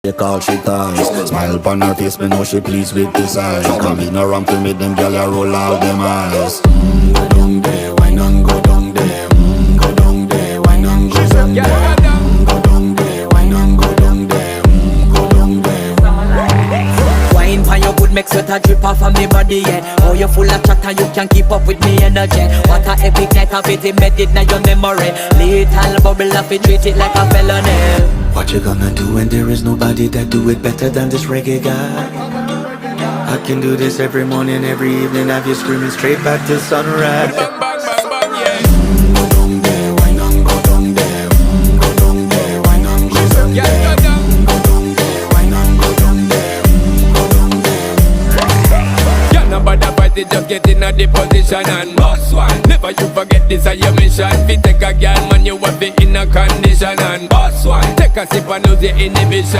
They call she ties. Smile upon her face, me know she pleased with this eyes. Come in around to me, them gyal a roll out them eyes. Go down there, why not go down there? Go down there, why not go down there? Go down there, why not go down there? Go down there. Wine pan your good, make sweat a drip off of me body, yeah. Oh, you full of chatter, you can't keep up with me energy. What a epic night of it, embedded in your memory. Little bubble of it, treat it like a felony. What you gonna do when there is nobody that do it better than this reggae guy? I can do this every morning, every evening, have you screaming straight back to sunrise. Bang, bang, bang, bang, yeah. Go down there, why not go down there? Go down there, why not go down there? Yeah, go down. Go down there, why not go down there? Go down there. Yeah, nobody fight it, just get in a the position and boss one. Never you forget this is your mission. Fi take a girl, man, you have it in a condition and boss one. Take a sip and lose your inhibition.